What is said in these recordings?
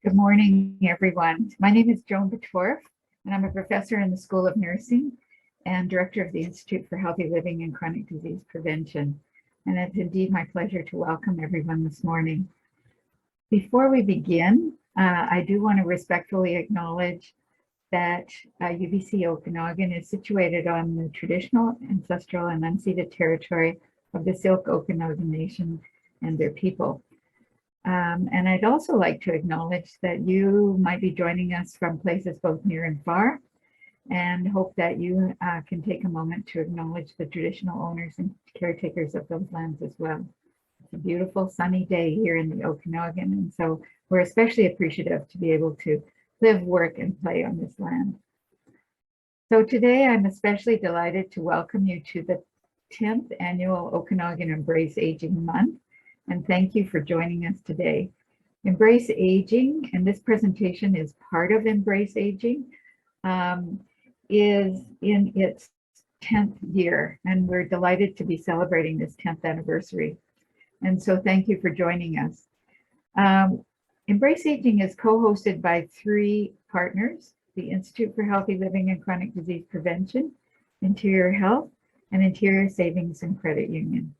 Good morning, everyone. My name is Joan Batorf, and I'm a professor in the School of Nursing and director of the Institute for Healthy Living and Chronic Disease Prevention. And it's indeed my pleasure to welcome everyone this morning. Before we begin, I do want to respectfully acknowledge that UBC Okanagan is situated on the traditional, ancestral, and unceded territory of the Syilx Okanagan Nation and their people. And I'd also like to acknowledge that you might be joining us from places both near and far, and hope that you can take a moment to acknowledge the traditional owners and caretakers of those lands as well. It's a beautiful sunny day here in the Okanagan, and so we're especially appreciative to be able to live, work, and play on this land. So today I'm especially delighted to welcome you to the 10th annual Okanagan Embrace Aging Month. And thank you for joining us today. Embrace Aging, and this presentation is part of Embrace Aging, is in its 10th year, and we're delighted to be celebrating this 10th anniversary. And so thank you for joining us. Embrace Aging is co-hosted by three partners: the Institute for Healthy Living and Chronic Disease Prevention, Interior Health, and Interior Savings and Credit Union.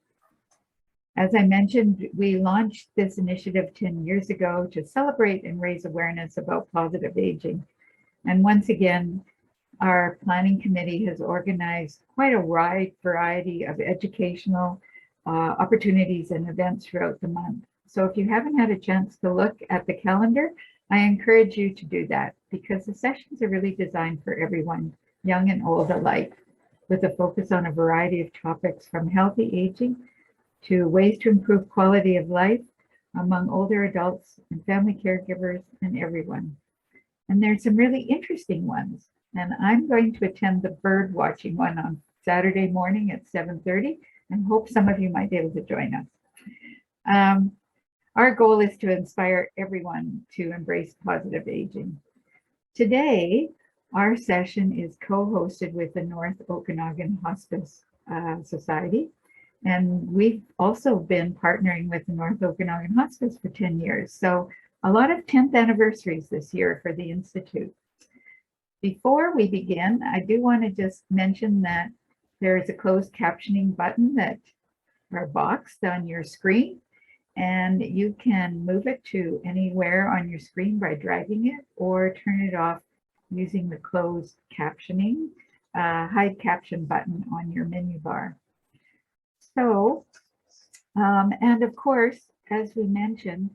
As I mentioned, we launched this initiative 10 years ago to celebrate and raise awareness about positive aging. And once again, our planning committee has organized quite a wide variety of educational opportunities and events throughout the month. So if you haven't had a chance to look at the calendar, I encourage you to do that, because the sessions are really designed for everyone, young and old alike, with a focus on a variety of topics from healthy aging to ways to improve quality of life among older adults and family caregivers and everyone. And there's some really interesting ones. And I'm going to attend the bird watching one on Saturday morning at 7:30, and hope some of you might be able to join us. Our goal is to inspire everyone to embrace positive aging. Today, our session is co-hosted with the North Okanagan Hospice Society. And we've also been partnering with the North Okanagan Hospice for 10 years. So a lot of 10th anniversaries this year for the Institute. Before we begin, I do want to just mention that there is a closed captioning button or box on your screen, and you can move it to anywhere on your screen by dragging it, or turn it off using the closed captioning hide caption button on your menu bar. So, and of course, as we mentioned,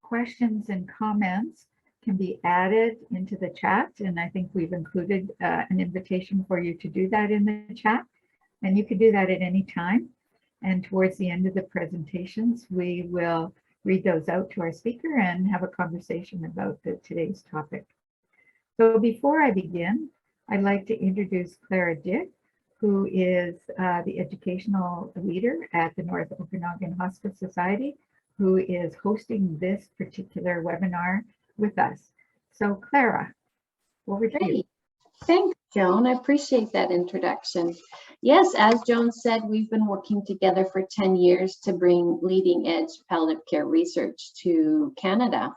questions and comments can be added into the chat. And I think we've included an invitation for you to do that in the chat. And you can do that at any time. And towards the end of the presentations, we will read those out to our speaker and have a conversation about today's topic. So before I begin, I'd like to introduce Clara Dick, who is the educational leader at the North Okanagan Hospice Society, who is hosting this particular webinar with us. So Clara, over to you. Thanks, Joan. I appreciate that introduction. Yes, as Joan said, we've been working together for 10 years to bring leading edge palliative care research to Canada.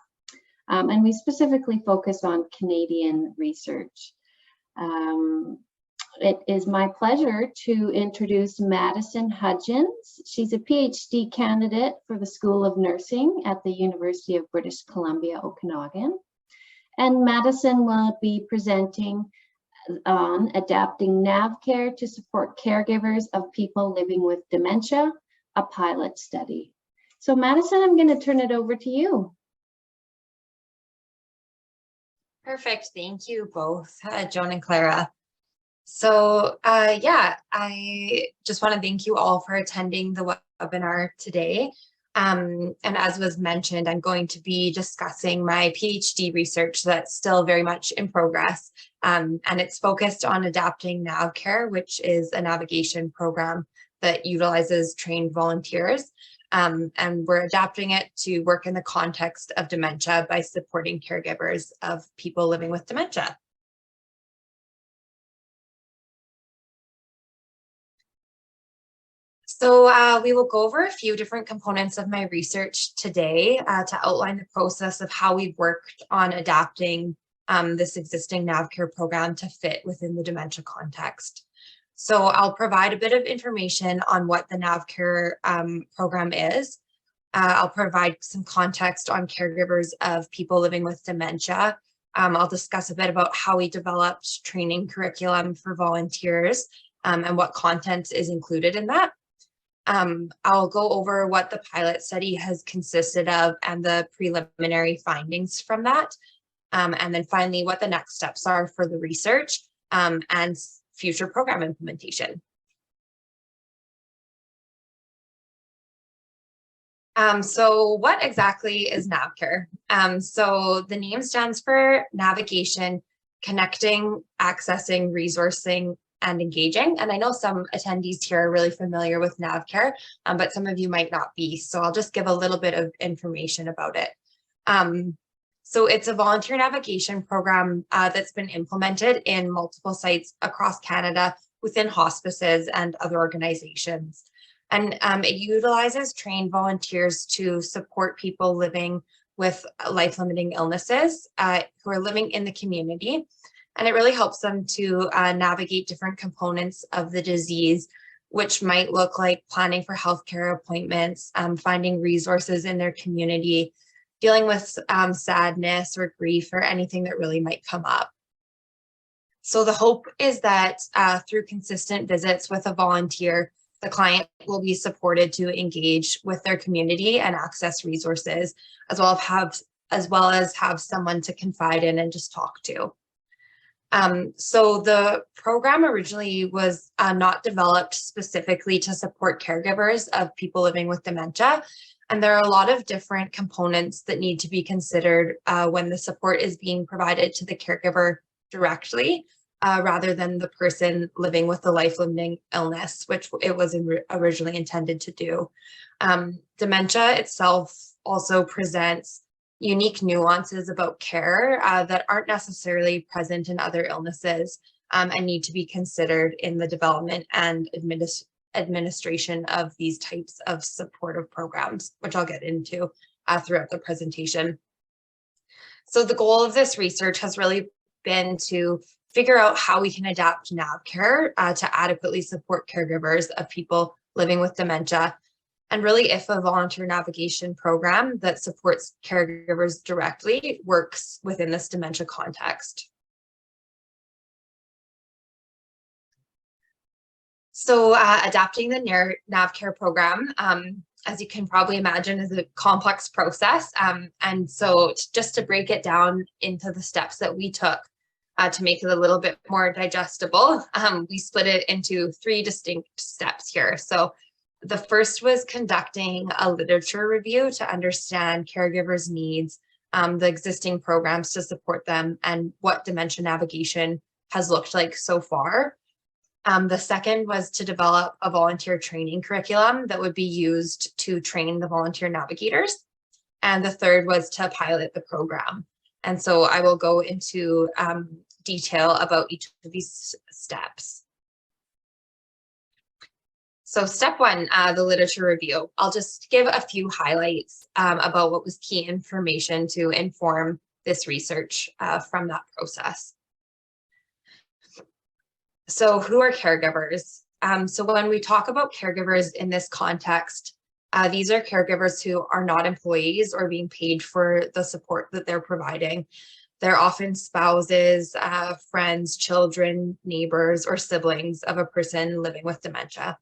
And we specifically focus on Canadian research. It is my pleasure to introduce Madison Huggins. She's a PhD candidate for the School of Nursing at the University of British Columbia, Okanagan. And Madison will be presenting on adapting Nav-CARE to support caregivers of people living with dementia, a pilot study. So Madison, I'm going to turn it over to you. Perfect. Thank you both, Joan and Clara. So yeah, I just want to thank you all for attending the webinar today. And as was mentioned, I'm going to be discussing my PhD research that's still very much in progress. And it's focused on adapting Nav-CARE, which is a navigation program that utilizes trained volunteers. And we're adapting it to work in the context of dementia by supporting caregivers of people living with dementia. So we will go over a few different components of my research today to outline the process of how we've worked on adapting this existing Nav-CARE program to fit within the dementia context. So I'll provide a bit of information on what the Nav-CARE program is. I'll provide some context on caregivers of people living with dementia. I'll discuss a bit about how we developed training curriculum for volunteers and what content is included in that. I'll go over what the pilot study has consisted of and the preliminary findings from that. And then finally, what the next steps are for the research and future program implementation. So what exactly is Nav-CARE? So the name stands for navigation, connecting, accessing, resourcing, and engaging. And I know some attendees here are really familiar with Nav-CARE, but some of you might not be. So I'll just give a little bit of information about it. So it's a volunteer navigation program that's been implemented in multiple sites across Canada within hospices and other organizations. And it utilizes trained volunteers to support people living with life-limiting illnesses who are living in the community. And it really helps them to navigate different components of the disease, which might look like planning for healthcare appointments, finding resources in their community, dealing with sadness or grief or anything that really might come up. So the hope is that through consistent visits with a volunteer, the client will be supported to engage with their community and access resources, as well as have someone to confide in and just talk to. So the program originally was not developed specifically to support caregivers of people living with dementia. And there are a lot of different components that need to be considered when the support is being provided to the caregiver directly, rather than the person living with the life-limiting illness, which it was originally intended to do. Dementia itself also presents unique nuances about care that aren't necessarily present in other illnesses and need to be considered in the development and administration of these types of supportive programs, which I'll get into throughout the presentation. So the goal of this research has really been to figure out how we can adapt Nav-CARE to adequately support caregivers of people living with dementia, and really if a volunteer navigation program that supports caregivers directly works within this dementia context. So adapting the Nav-CARE program, as you can probably imagine, is a complex process. And so just to break it down into the steps that we took to make it a little bit more digestible, we split it into 3 distinct steps here. So the first was conducting a literature review to understand caregivers' needs, the existing programs to support them, and what dementia navigation has looked like so far. The second was to develop a volunteer training curriculum that would be used to train the volunteer navigators. And the third was to pilot the program. And so I will go into detail about each of these steps. So step 1, the literature review. I'll just give a few highlights about what was key information to inform this research from that process. So who are caregivers? So when we talk about caregivers in this context, these are caregivers who are not employees or being paid for the support that they're providing. They're often spouses, friends, children, neighbors, or siblings of a person living with dementia.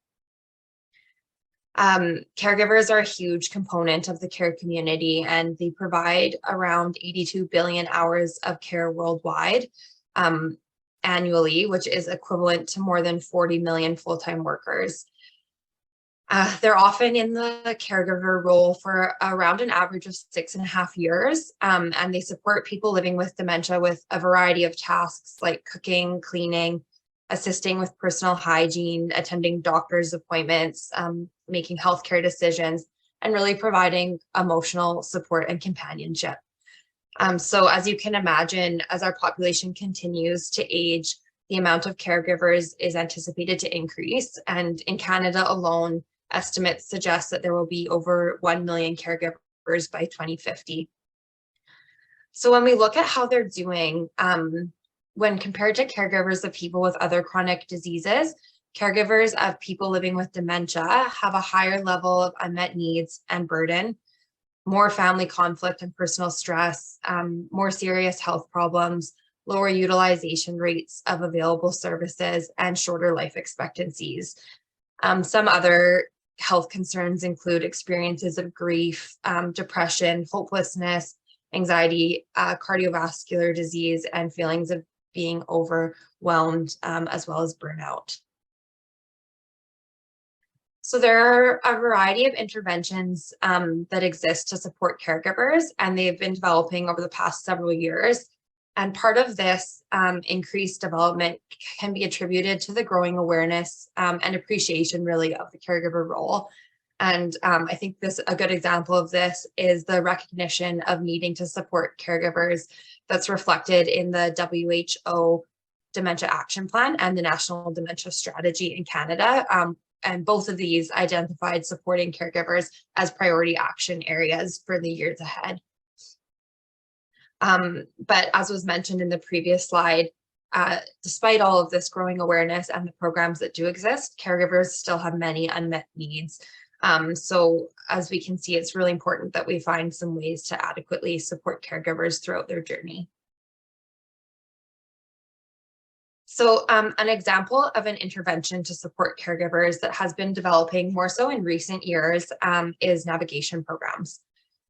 Caregivers are a huge component of the care community, and they provide around 82 billion hours of care worldwide annually, which is equivalent to more than 40 million full-time workers. They're often in the caregiver role for around an average of 6.5 years, and they support people living with dementia with a variety of tasks like cooking, cleaning, assisting with personal hygiene, attending doctor's appointments, making healthcare decisions, and really providing emotional support and companionship. So as you can imagine, as our population continues to age, the amount of caregivers is anticipated to increase. And in Canada alone, estimates suggest that there will be over 1 million caregivers by 2050. So when we look at how they're doing, when compared to caregivers of people with other chronic diseases, caregivers of people living with dementia have a higher level of unmet needs and burden, more family conflict and personal stress, more serious health problems, lower utilization rates of available services, and shorter life expectancies. Some other health concerns include experiences of grief, depression, hopelessness, anxiety, cardiovascular disease, and feelings of being overwhelmed, as well as burnout. So there are a variety of interventions that exist to support caregivers, and they've been developing over the past several years. And part of this increased development can be attributed to the growing awareness and appreciation really of the caregiver role. And I think a good example of this is the recognition of needing to support caregivers that's reflected in the WHO Dementia Action Plan and the National Dementia Strategy in Canada. And both of these identified supporting caregivers as priority action areas for the years ahead. But as was mentioned in the previous slide, despite all of this growing awareness and the programs that do exist, caregivers still have many unmet needs. So as we can see, it's really important that we find some ways to adequately support caregivers throughout their journey. So an example of an intervention to support caregivers that has been developing more so in recent years is navigation programs.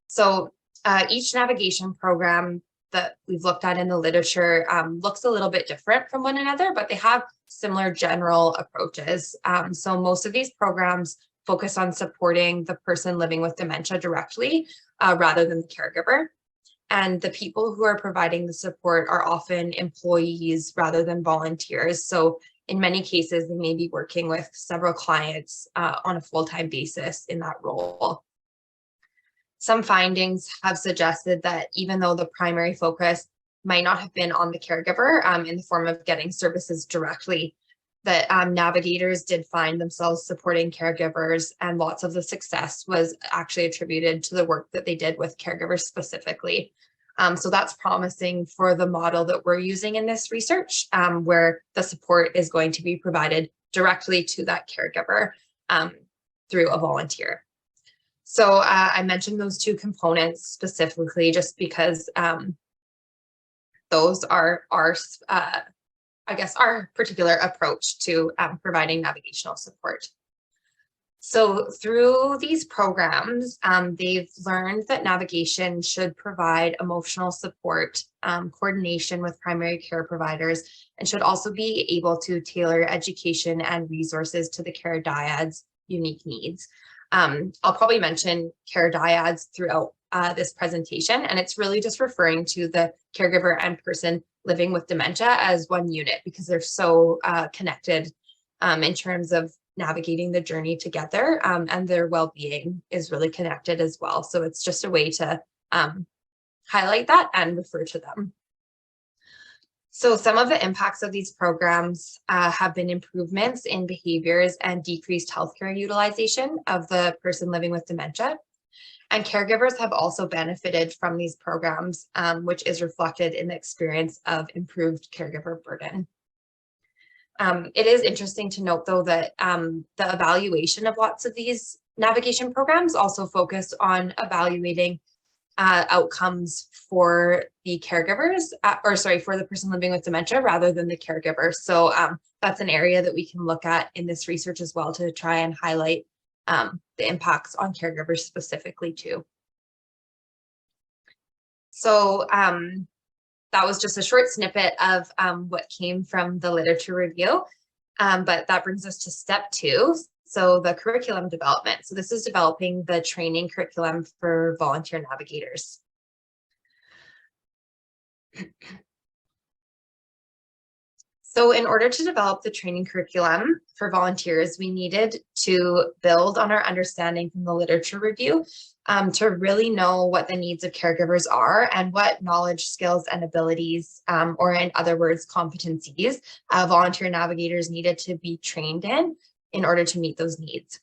So each navigation program that we've looked at in the literature looks a little bit different from one another, but they have similar general approaches. So most of these programs focus on supporting the person living with dementia directly rather than the caregiver. And the people who are providing the support are often employees rather than volunteers. So in many cases, they may be working with several clients on a full-time basis in that role. Some findings have suggested that even though the primary focus might not have been on the caregiver in the form of getting services directly, that navigators did find themselves supporting caregivers, and lots of the success was actually attributed to the work that they did with caregivers specifically. So that's promising for the model that we're using in this research, where the support is going to be provided directly to that caregiver through a volunteer. So I mentioned those two components specifically just because those are I guess, our particular approach to providing navigational support. So through these programs, they've learned that navigation should provide emotional support, coordination with primary care providers, and should also be able to tailor education and resources to the care dyad's unique needs. I'll probably mention care dyads throughout this presentation, and it's really just referring to the caregiver and person living with dementia as one unit because they're so connected in terms of navigating the journey together, and their well-being is really connected as well. So it's just a way to highlight that and refer to them. So some of the impacts of these programs have been improvements in behaviors and decreased healthcare utilization of the person living with dementia. And caregivers have also benefited from these programs, which is reflected in the experience of improved caregiver burden. It is interesting to note, though, that the evaluation of lots of these navigation programs also focus on evaluating outcomes for the caregivers, for the person living with dementia rather than the caregiver. So that's an area that we can look at in this research as well to try and highlight the impacts on caregivers specifically too. So that was just a short snippet of what came from the literature review, but that brings us to step 2. So the curriculum development. So this is developing the training curriculum for volunteer navigators. So in order to develop the training curriculum for volunteers, we needed to build on our understanding from the literature review to really know what the needs of caregivers are and what knowledge, skills, and abilities, or in other words, competencies, volunteer navigators needed to be trained in order to meet those needs.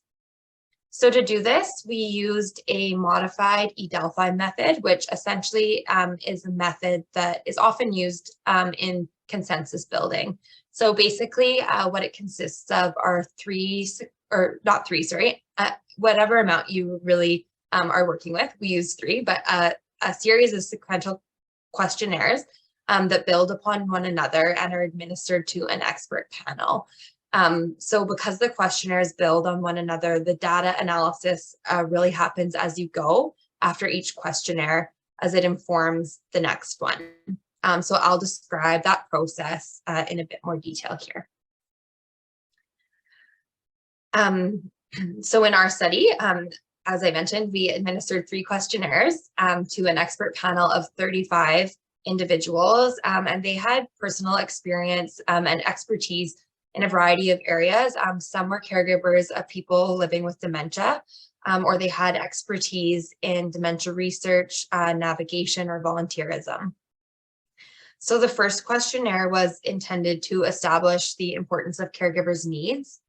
So to do this, we used a modified e-Delphi method, which essentially is a method that is often used in consensus building. So basically what it consists of are whatever amount you really are working with. We use 3, but a series of sequential questionnaires that build upon one another and are administered to an expert panel. So because the questionnaires build on one another, the data analysis really happens as you go after each questionnaire as it informs the next one. So I'll describe that process in a bit more detail here. So in our study, as I mentioned, we administered 3 questionnaires to an expert panel of 35 individuals, and they had personal experience and expertise in a variety of areas. Some were caregivers of people living with dementia, or they had expertise in dementia research, navigation, or volunteerism. So the first questionnaire was intended to establish the importance of caregivers' needs.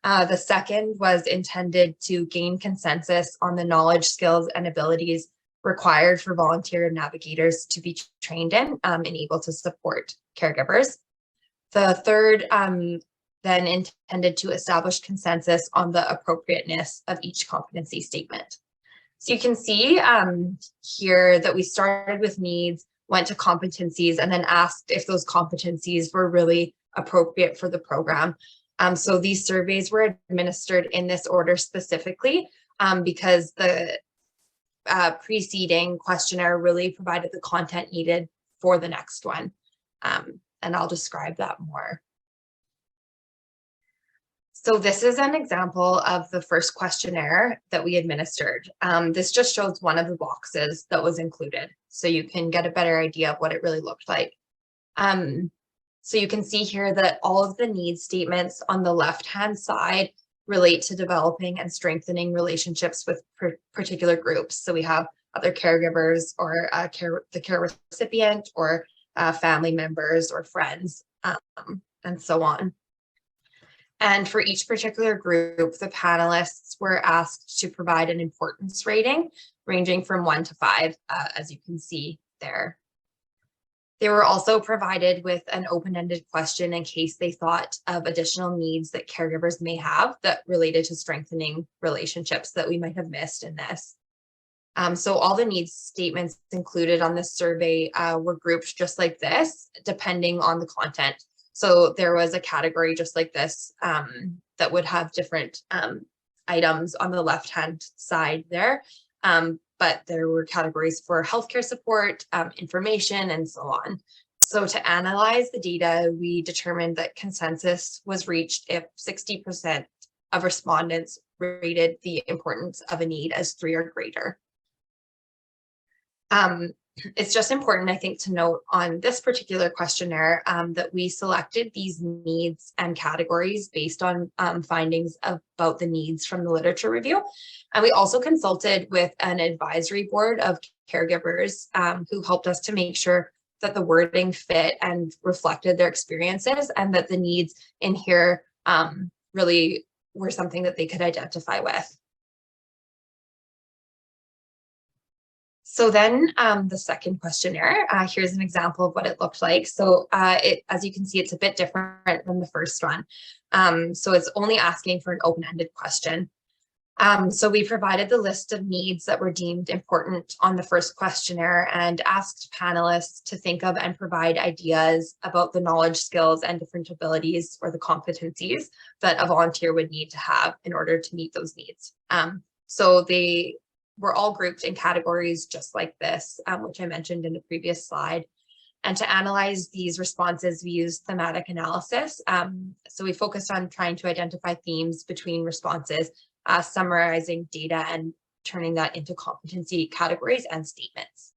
The second was intended to gain consensus on the knowledge, skills, and abilities required for volunteer navigators to be trained in and able to support caregivers. The third then intended to establish consensus on the appropriateness of each competency statement. So you can see here that we started with needs, went to competencies, and then asked if those competencies were really appropriate for the program. So these surveys were administered in this order specifically because the preceding questionnaire really provided the content needed for the next one. And I'll describe that more. So this is an example of the first questionnaire that we administered. This just shows one of the boxes that was included, so you can get a better idea of what it really looked like. So you can see here that all of the needs statements on the left-hand side relate to developing and strengthening relationships with particular groups. So we have other caregivers or the care recipient or family members or friends, and so on. And for each particular group, the panelists were asked to provide an importance rating ranging from 1 to 5, as you can see there. They were also provided with an open-ended question in case they thought of additional needs that caregivers may have that related to strengthening relationships that we might have missed in this. So all the needs statements included on this survey were grouped just like this, depending on the content. So there was a category just like this that would have different items on the left-hand side there. But there were categories for healthcare support, information, and so on. So to analyze the data, we determined that consensus was reached if 60% of respondents rated the importance of a need as 3 or greater. It's just important, I think, to note on this particular questionnaire that we selected these needs and categories based on findings about the needs from the literature review. And we also consulted with an advisory board of caregivers who helped us to make sure that the wording fit and reflected their experiences and that the needs in here really were something that they could identify with. So then the second questionnaire, here's an example of what it looked like. So as you can see, it's a bit different than the first one. So it's only asking for an open-ended question. So we provided the list of needs that were deemed important on the first questionnaire and asked panelists to think of and provide ideas about the knowledge, skills, and different abilities or the competencies that a volunteer would need to have in order to meet those needs. So they were all grouped in categories just like this, which I mentioned in the previous slide. And to analyze these responses, we used thematic analysis. So we focused on trying to identify themes between responses, summarizing data and turning that into competency categories and statements.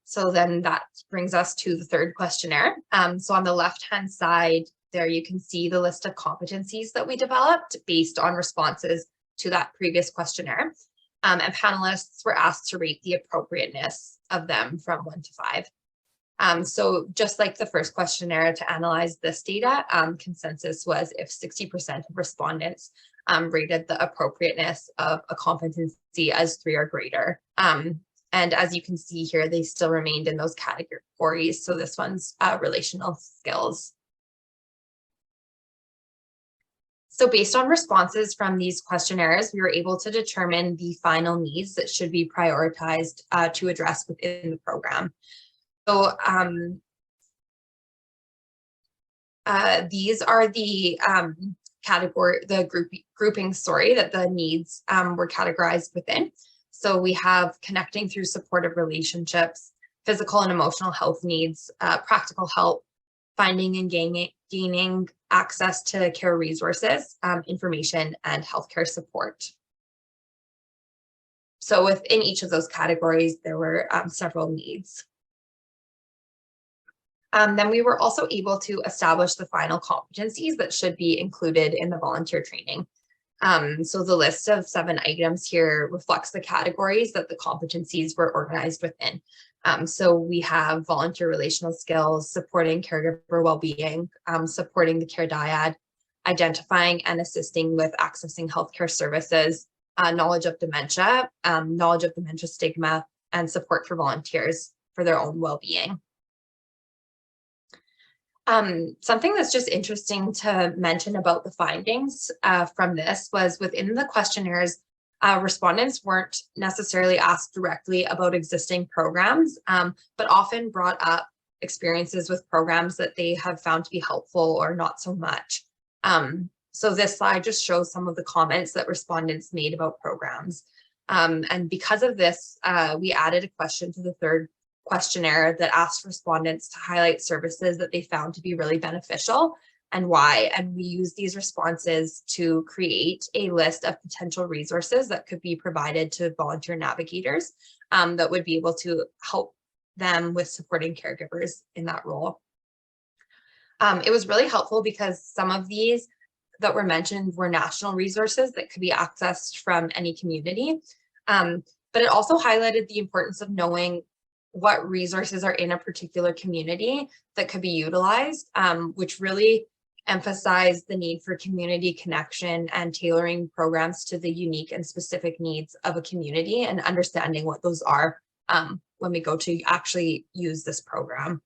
So then that brings us to the third questionnaire. So on the left-hand side there, you can see the list of competencies that we developed based on responses to that previous questionnaire. And panelists were asked to rate the appropriateness of them from 1 to 5. So just like the first questionnaire, to analyze this data, consensus was if 60% of respondents rated the appropriateness of a competency as 3 or greater. And as you can see here, they still remained in those categories. So this one's relational skills. So based on responses from these questionnaires, we were able to determine the final needs that should be prioritized to address within the program. So these are the grouping, that the needs were categorized within. So we have connecting through supportive relationships, physical and emotional health needs, practical help, finding and gaining access to care resources, information, and healthcare support. So within each of those categories, there were several needs. Then we were also able to establish the final competencies that should be included in the volunteer training. So the list of 7 items here reflects the categories that the competencies were organized within. So we have volunteer relational skills, supporting caregiver well-being, supporting the care dyad, identifying and assisting with accessing healthcare services, knowledge of dementia stigma, and support for volunteers for their own well-being. Something that's just interesting to mention about the findings from this was within the questionnaires, respondents weren't necessarily asked directly about existing programs, but often brought up experiences with programs that they have found to be helpful or not so much. So this slide just shows some of the comments that respondents made about programs. And because of this, we added a question to the third questionnaire that asked respondents to highlight services that they found to be really beneficial and why. And we use these responses to create a list of potential resources that could be provided to volunteer navigators that would be able to help them with supporting caregivers in that role. It was really helpful because some of these that were mentioned were national resources that could be accessed from any community. But it also highlighted the importance of knowing what resources are in a particular community that could be utilized, which really emphasized the need for community connection and tailoring programs to the unique and specific needs of a community and understanding what those are when we go to actually use this program.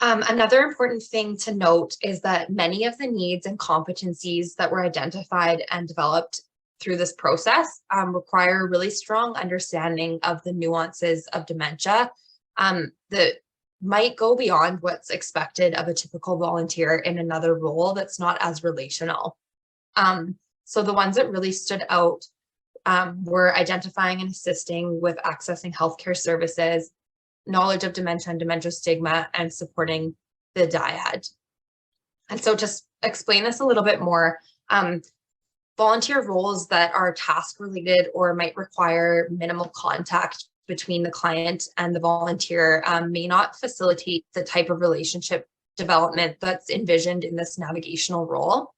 Another important thing to note is that many of the needs and competencies that were identified and developed through this process require a really strong understanding of the nuances of dementia that might go beyond what's expected of a typical volunteer in another role that's not as relational. So the ones that really stood out were identifying and assisting with accessing healthcare services, knowledge of dementia and dementia stigma, and supporting the dyad. And so to explain this a little bit more, volunteer roles that are task related or might require minimal contact between the client and the volunteer may not facilitate the type of relationship development that's envisioned in this navigational role.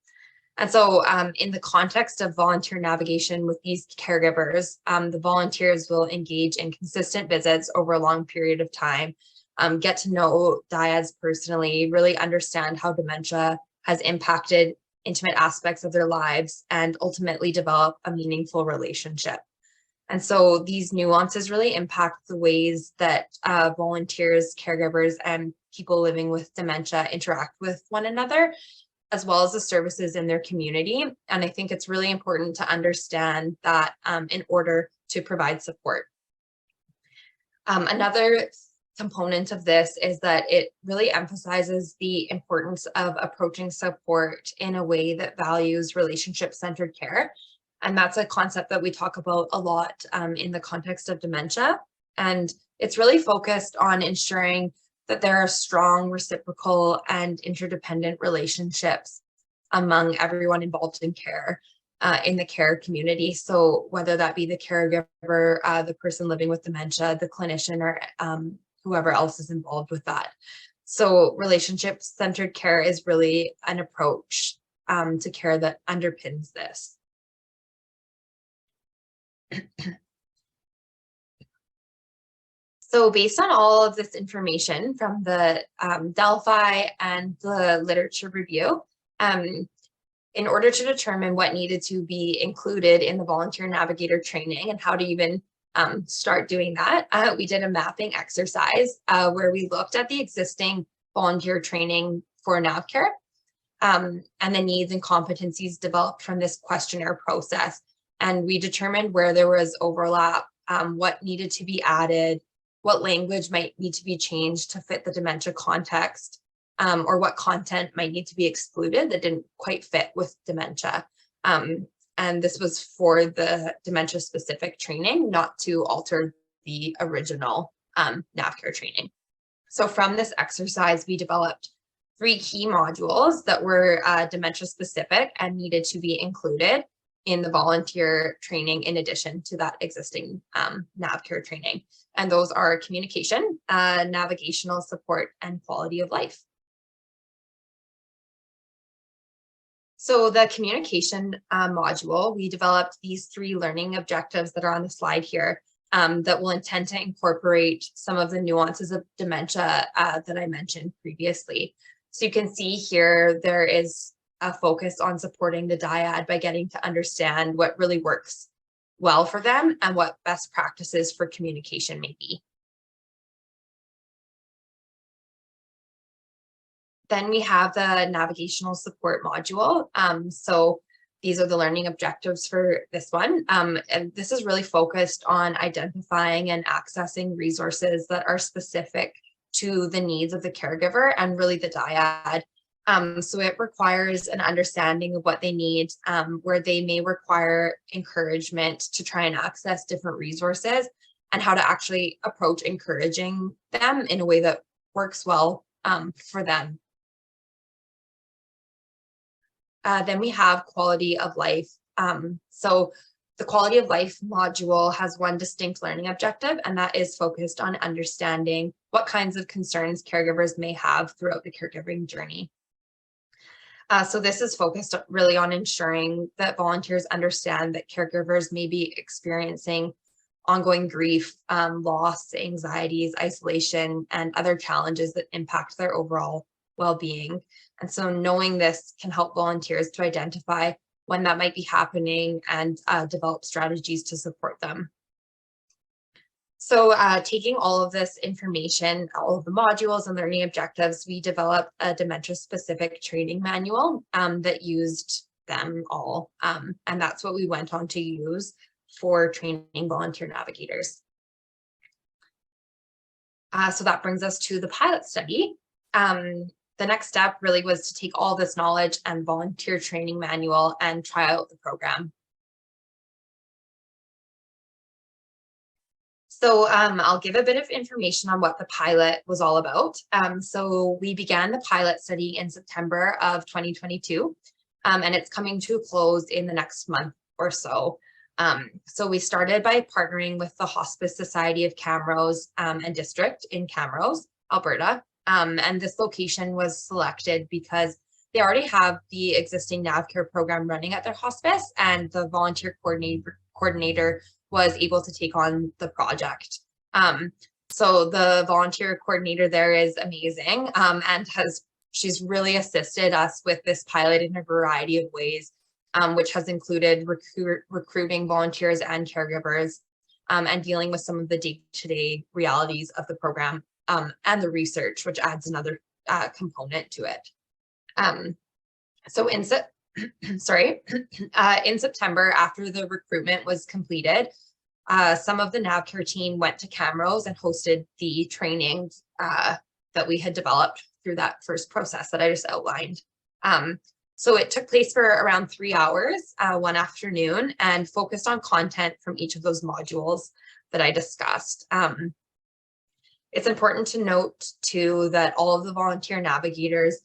And so in the context of volunteer navigation with these caregivers, the volunteers will engage in consistent visits over a long period of time, get to know dyads personally, really understand how dementia has impacted intimate aspects of their lives, and ultimately develop a meaningful relationship. And so these nuances really impact the ways that volunteers, caregivers, and people living with dementia interact with one another, as well as the services in their community. And I think it's really important to understand that in order to provide support. Another component of this is that it really emphasizes the importance of approaching support in a way that values relationship-centered care. And that's a concept that we talk about a lot in the context of dementia. And it's really focused on ensuring that there are strong, reciprocal, and interdependent relationships among everyone involved in care, in the care community. So whether that be the caregiver, the person living with dementia, the clinician, or whoever else is involved with that. So relationship-centered care is really an approach to care that underpins this. So based on all of this information from the Delphi and the literature review, in order to determine what needed to be included in the volunteer navigator training and how to even start doing that, we did a mapping exercise where we looked at the existing volunteer training for Nav-CARE and the needs and competencies developed from this questionnaire process. And we determined where there was overlap, what needed to be added, what language might need to be changed to fit the dementia context, or what content might need to be excluded that didn't quite fit with dementia. And this was for the dementia specific training, not to alter the original Nav-CARE training. So from this exercise, we developed 3 key modules that were dementia specific and needed to be included in the volunteer training in addition to that existing Nav-CARE training. And those are communication, navigational support, and quality of life. So the communication module, we developed these 3 learning objectives that are on the slide here that will intend to incorporate some of the nuances of dementia that I mentioned previously. So you can see here, there is a focus on supporting the dyad by getting to understand what really works well for them and what best practices for communication may be. Then we have the navigational support module. So these are the learning objectives for this one. And this is really focused on identifying and accessing resources that are specific to the needs of the caregiver and really the dyad. So it requires an understanding of what they need, where they may require encouragement to try and access different resources and how to actually approach encouraging them in a way that works well for them. Then we have quality of life. So the quality of life module has one distinct learning objective, and that is focused on understanding what kinds of concerns caregivers may have throughout the caregiving journey. So this is focused really on ensuring that volunteers understand that caregivers may be experiencing ongoing grief, loss, anxieties, isolation, and other challenges that impact their overall well-being. And so knowing this can help volunteers to identify when that might be happening and develop strategies to support them. So taking all of this information, all of the modules and learning objectives, we developed a dementia-specific training manual that used them all. And that's what we went on to use for training volunteer navigators. So that brings us to the pilot study. The next step really was to take all this knowledge and volunteer training manual and try out the program. So I'll give a bit of information on what the pilot was all about. So we began the pilot study in September of 2022, and it's coming to a close in the next month or so. So we started by partnering with the Hospice Society of Camrose and District in Camrose, Alberta. And this location was selected because they already have the existing Nav-CARE program running at their hospice, and the volunteer coordinator was able to take on the project. So the volunteer coordinator there is amazing, and she's really assisted us with this pilot in a variety of ways, which has included recruiting volunteers and caregivers, and dealing with some of the day-to-day realities of the program. And the research, which adds another component to it. So in September, after the recruitment was completed, some of the Nav-CARE team went to Camrose and hosted the training that we had developed through that first process that I just outlined. So it took place for around 3 hours one afternoon and focused on content from each of those modules that I discussed. It's important to note too that all of the volunteer navigators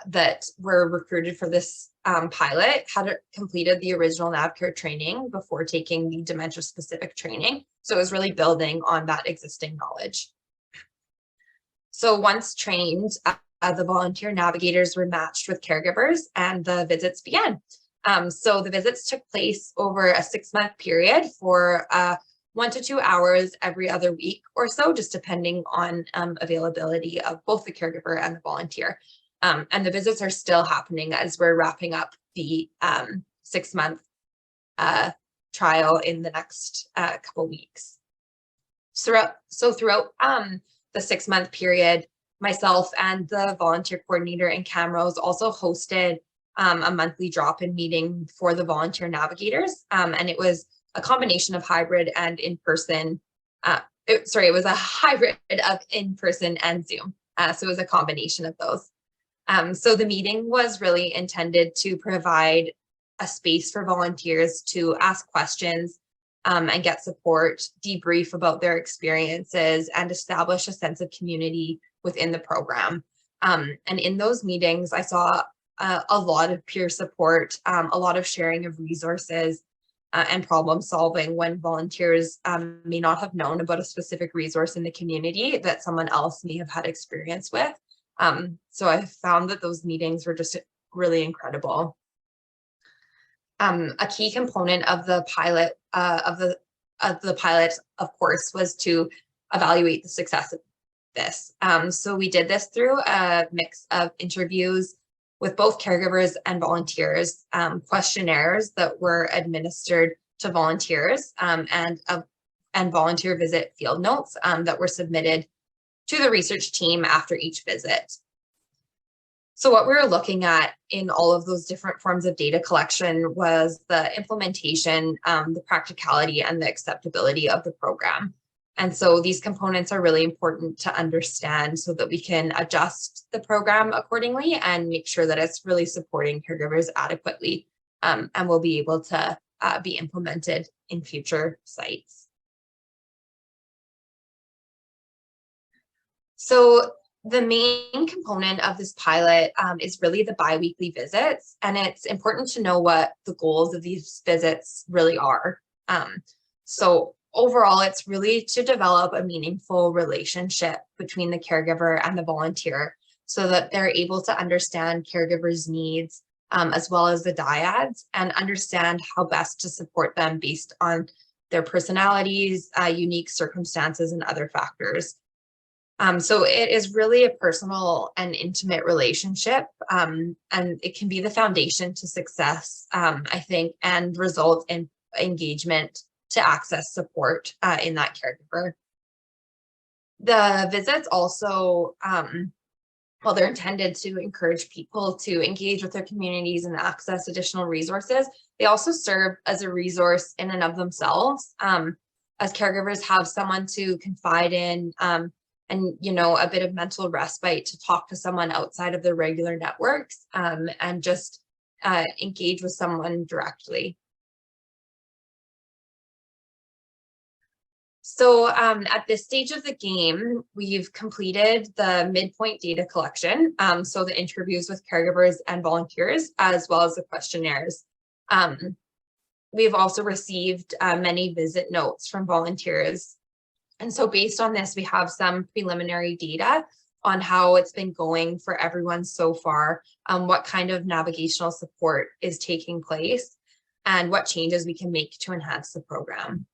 that were recruited for this pilot had completed the original Nav-CARE training before taking the dementia specific training. So it was really building on that existing knowledge. So once trained, the volunteer navigators were matched with caregivers and the visits began. So the visits took place over a 6-month period for 1 to 2 hours every other week or so, just depending on availability of both the caregiver and the volunteer. And the visits are still happening as we're wrapping up the 6-month trial in the next couple weeks. So throughout the 6-month period, myself and the volunteer coordinator in Camrose also hosted a monthly drop-in meeting for the volunteer navigators, and it was a combination of hybrid and in-person. It was a hybrid of in-person and Zoom, so it was a combination of those. So the meeting was really intended to provide a space for volunteers to ask questions and get support, debrief about their experiences, and establish a sense of community within the program. And in those meetings, I saw a lot of peer support, a lot of sharing of resources and problem solving when volunteers may not have known about a specific resource in the community that someone else may have had experience with. So I found that those meetings were just really incredible. A key component of the pilot of course, was to evaluate the success of this. So we did this through a mix of interviews with both caregivers and volunteers, questionnaires that were administered to volunteers, and volunteer visit field notes that were submitted to the research team after each visit. So what we were looking at in all of those different forms of data collection was the implementation, the practicality, and the acceptability of the program. And so these components are really important to understand so that we can adjust the program accordingly and make sure that it's really supporting caregivers adequately, and will be able to be implemented in future sites. So the main component of this pilot is really the biweekly visits, and it's important to know what the goals of these visits really are. So overall, it's really to develop a meaningful relationship between the caregiver and the volunteer so that they're able to understand caregivers' needs as well as the dyads, and understand how best to support them based on their personalities, unique circumstances, and other factors. So it is really a personal and intimate relationship, and it can be the foundation to success, I think, and result in engagement to access support in that caregiver. The visits also, while they're intended to encourage people to engage with their communities and access additional resources, they also serve as a resource in and of themselves, as caregivers have someone to confide in, and a bit of mental respite to talk to someone outside of their regular networks, and just engage with someone directly. So at this stage of the game, we've completed the midpoint data collection, so the interviews with caregivers and volunteers, as well as the questionnaires. We've also received many visit notes from volunteers. And so based on this, we have some preliminary data on how it's been going for everyone so far, what kind of navigational support is taking place, and what changes we can make to enhance the program.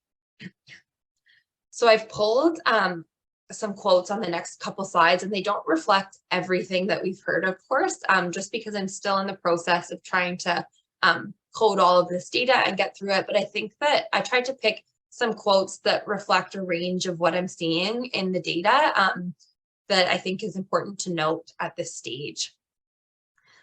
So I've pulled some quotes on the next couple slides, and they don't reflect everything that we've heard, of course, just because I'm still in the process of trying to code all of this data and get through it. But I think that I tried to pick some quotes that reflect a range of what I'm seeing in the data that I think is important to note at this stage.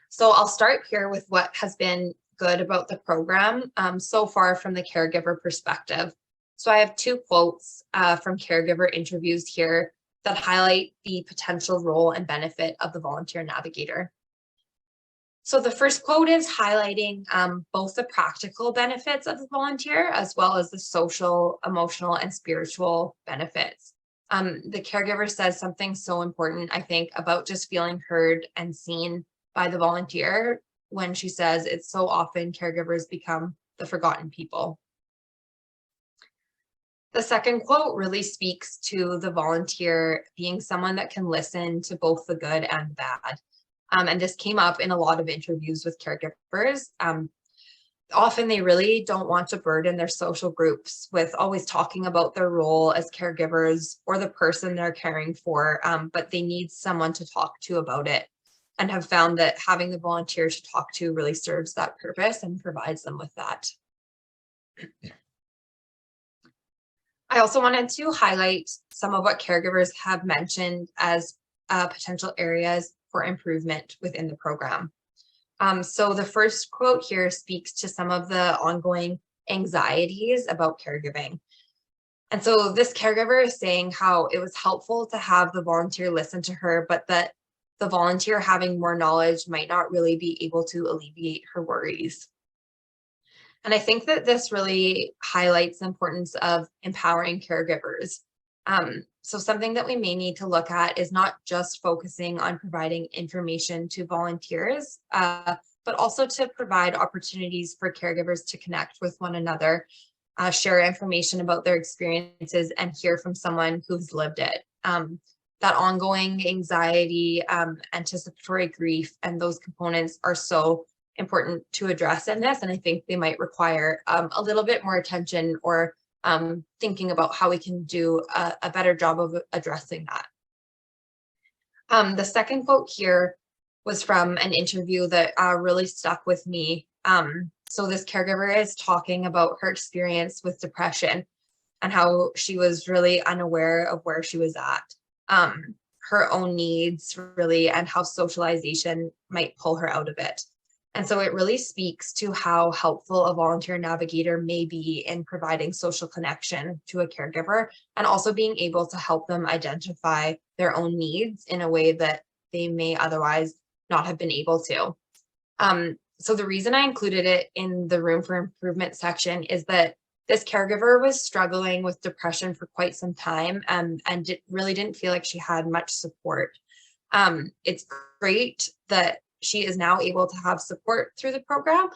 So I'll start here with what has been good about the program so far from the caregiver perspective. So I have 2 quotes from caregiver interviews here that highlight the potential role and benefit of the volunteer navigator. So the first quote is highlighting both the practical benefits of the volunteer as well as the social, emotional, and spiritual benefits. The caregiver says something so important, I think, about just feeling heard and seen by the volunteer when she says it's so often caregivers become the forgotten people. The second quote really speaks to the volunteer being someone that can listen to both the good and the bad. And this came up in a lot of interviews with caregivers. Often they really don't want to burden their social groups with always talking about their role as caregivers or the person they're caring for, but they need someone to talk to about it. and have found that having the volunteer to talk to really serves that purpose and provides them with that. I also wanted to highlight some of what caregivers have mentioned as potential areas for improvement within the program. So the first quote here speaks to some of the ongoing anxieties about caregiving. And so this caregiver is saying how it was helpful to have the volunteer listen to her, but that the volunteer having more knowledge might not really be able to alleviate her worries. And I think that this really highlights the importance of empowering caregivers. So something that we may need to look at is not just focusing on providing information to volunteers, but also to provide opportunities for caregivers to connect with one another, share information about their experiences, and hear from someone who's lived it. That ongoing anxiety, anticipatory grief, and those components are so important to address in this. And I think they might require a little bit more attention, or thinking about how we can do a better job of addressing that. The second quote here was from an interview that really stuck with me. So this caregiver is talking about her experience with depression and how she was really unaware of where she was at, her own needs really, and how socialization might pull her out of it. And so it really speaks to how helpful a volunteer navigator may be in providing social connection to a caregiver, and also being able to help them identify their own needs in a way that they may otherwise not have been able to. So the reason I included it in the room for improvement section is that this caregiver was struggling with depression for quite some time, and really didn't feel like she had much support. It's great that she is now able to have support through the program,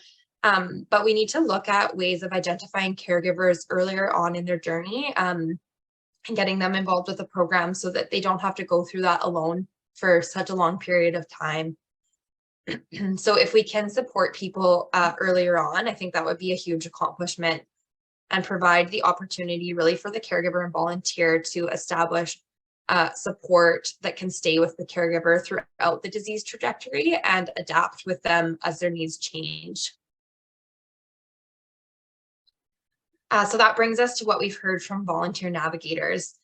but we need to look at ways of identifying caregivers earlier on in their journey, and getting them involved with the program so that they don't have to go through that alone for such a long period of time. So if we can support people earlier on, I think that would be a huge accomplishment, and provide the opportunity really for the caregiver and volunteer to establish support that can stay with the caregiver throughout the disease trajectory and adapt with them as their needs change. So that brings us to what we've heard from volunteer navigators.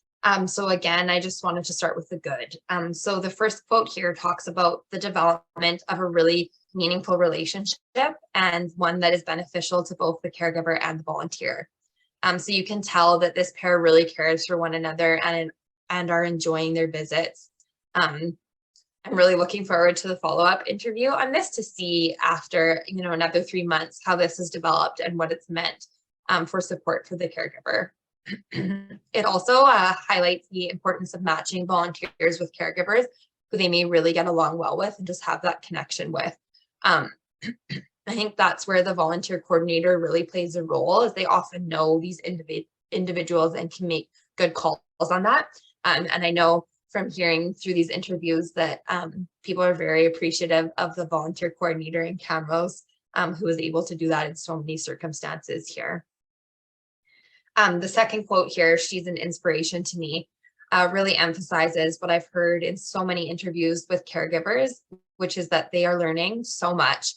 So again, I just wanted to start with the good. So the first quote here talks about the development of a really meaningful relationship, and one that is beneficial to both the caregiver and the volunteer. So you can tell that this pair really cares for one another and are enjoying their visits. I'm really looking forward to the follow-up interview on this to see after another 3 months how this has developed and what it's meant for support for the caregiver. It also highlights the importance of matching volunteers with caregivers who they may really get along well with and just have that connection with. I think that's where the volunteer coordinator really plays a role, as they often know these individuals and can make good calls on that. And I know from hearing through these interviews that people are very appreciative of the volunteer coordinator in Camrose, who is able to do that in so many circumstances here. The second quote here, "She's an inspiration to me," really emphasizes what I've heard in so many interviews with caregivers, which is that they are learning so much.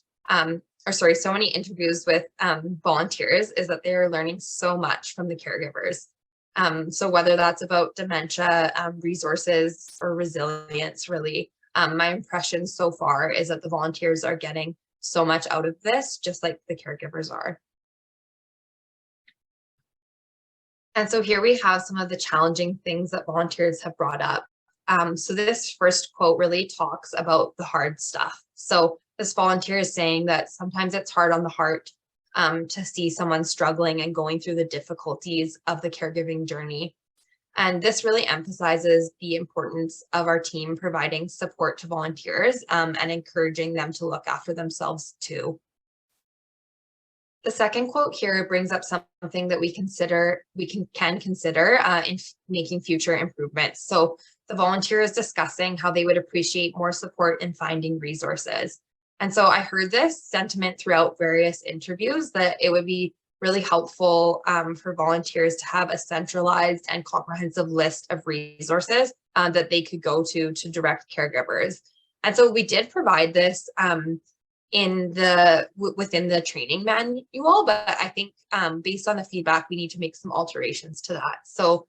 So many interviews with volunteers is that they are learning so much from the caregivers. So whether that's about dementia, resources, or resilience, really, my impression so far is that the volunteers are getting so much out of this, just like the caregivers are. And so here we have some of the challenging things that volunteers have brought up. So this first quote really talks about the hard stuff. So this volunteer is saying that sometimes it's hard on the heart to see someone struggling and going through the difficulties of the caregiving journey. And this really emphasizes the importance of our team providing support to volunteers and encouraging them to look after themselves too. The second quote here brings up something that we can consider in making future improvements. So the volunteer is discussing how they would appreciate more support in finding resources. And so I heard this sentiment throughout various interviews, that it would be really helpful for volunteers to have a centralized and comprehensive list of resources that they could go to direct caregivers. And so we did provide this within the training manual, but I think based on the feedback, we need to make some alterations to that. So